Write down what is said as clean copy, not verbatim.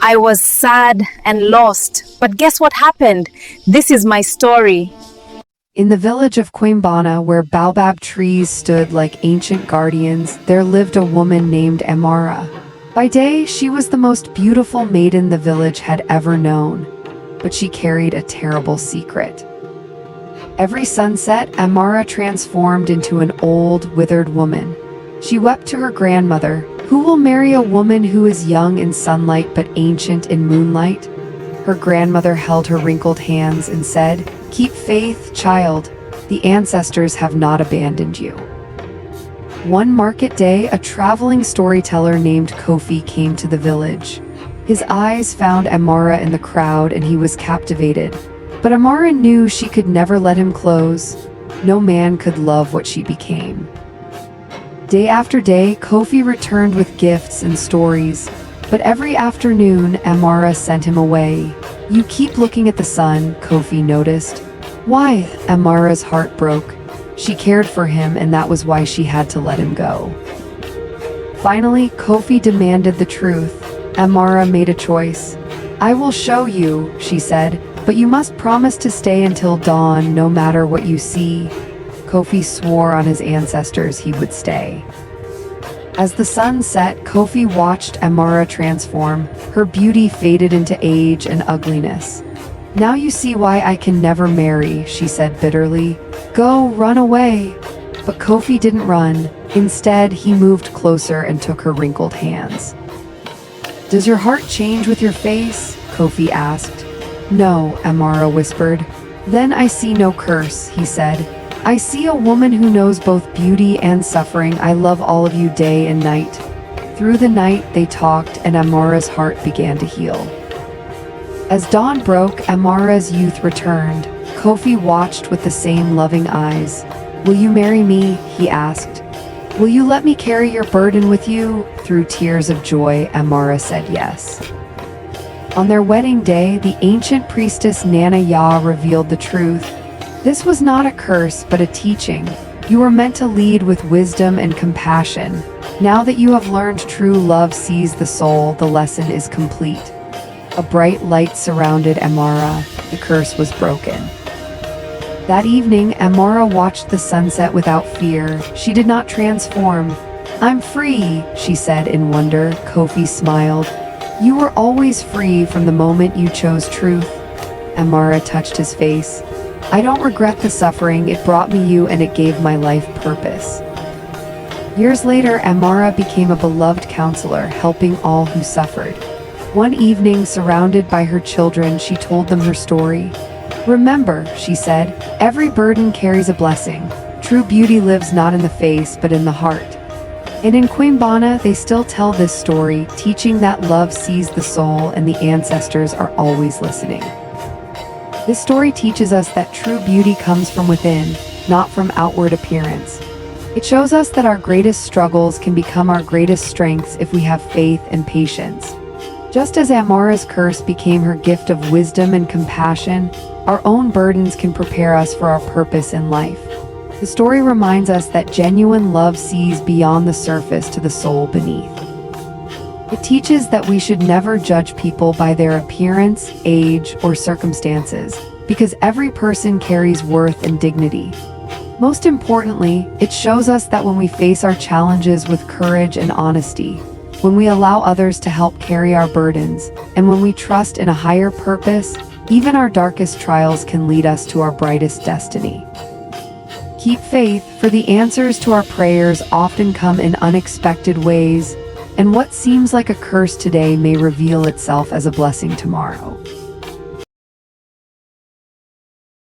I was sad and lost. But guess what happened? This is my story. In the village of Kwamebana, where baobab trees stood like ancient guardians, there lived a woman named Amara. By day, she was the most beautiful maiden the village had ever known, but she carried a terrible secret. Every sunset, Amara transformed into an old, withered woman. She wept to her grandmother, "Who will marry a woman who is young in sunlight but ancient in moonlight?" Her grandmother held her wrinkled hands and said, "Keep faith, child. The ancestors have not abandoned you." One market day, a traveling storyteller named Kofi came to the village. His eyes found Amara in the crowd and he was captivated. But Amara knew she could never let him close. No man could love what she became. Day after day, Kofi returned with gifts and stories. But every afternoon, Amara sent him away. "You keep looking at the sun," Kofi noticed. Why? Amara's heart broke. She cared for him, and that was why she had to let him go. Finally, Kofi demanded the truth. Amara made a choice. "I will show you," she said, "but you must promise to stay until dawn, no matter what you see." Kofi swore on his ancestors he would stay. As the sun set, Kofi watched Amara transform. Her beauty faded into age and ugliness. "Now you see why I can never marry," she said bitterly. "Go, run away." But Kofi didn't run. Instead, he moved closer and took her wrinkled hands. "Does your heart change with your face?" Kofi asked. "No," Amara whispered. "Then I see no curse," he said. "I see a woman who knows both beauty and suffering. I love all of you day and night." Through the night, they talked, and Amara's heart began to heal. As dawn broke, Amara's youth returned. Kofi watched with the same loving eyes. "Will you marry me?" he asked. "Will you let me carry your burden with you?" Through tears of joy, Amara said yes. On their wedding day, the ancient priestess Nana Ya revealed the truth. This was not a curse, but a teaching. You were meant to lead with wisdom and compassion. Now that you have learned true love sees the soul, the lesson is complete. A bright light surrounded Amara. The curse was broken. That evening, Amara watched the sunset without fear. She did not transform. "I'm free," she said in wonder. Kofi smiled. "You were always free from the moment you chose truth." Amara touched his face. "I don't regret the suffering. It brought me you and it gave my life purpose." Years later, Amara became a beloved counselor, helping all who suffered. One evening, surrounded by her children, she told them her story. "Remember," she said, "every burden carries a blessing. True beauty lives not in the face, but in the heart." And in Kwamebana, they still tell this story, teaching that love sees the soul and the ancestors are always listening. This story teaches us that true beauty comes from within, not from outward appearance. It shows us that our greatest struggles can become our greatest strengths if we have faith and patience. Just as Amara's curse became her gift of wisdom and compassion, our own burdens can prepare us for our purpose in life. The story reminds us that genuine love sees beyond the surface to the soul beneath. It teaches that we should never judge people by their appearance, age, or circumstances, because every person carries worth and dignity. Most importantly, it shows us that when we face our challenges with courage and honesty, when we allow others to help carry our burdens, and when we trust in a higher purpose, even our darkest trials can lead us to our brightest destiny. Keep faith, for the answers to our prayers often come in unexpected ways, and what seems like a curse today may reveal itself as a blessing tomorrow.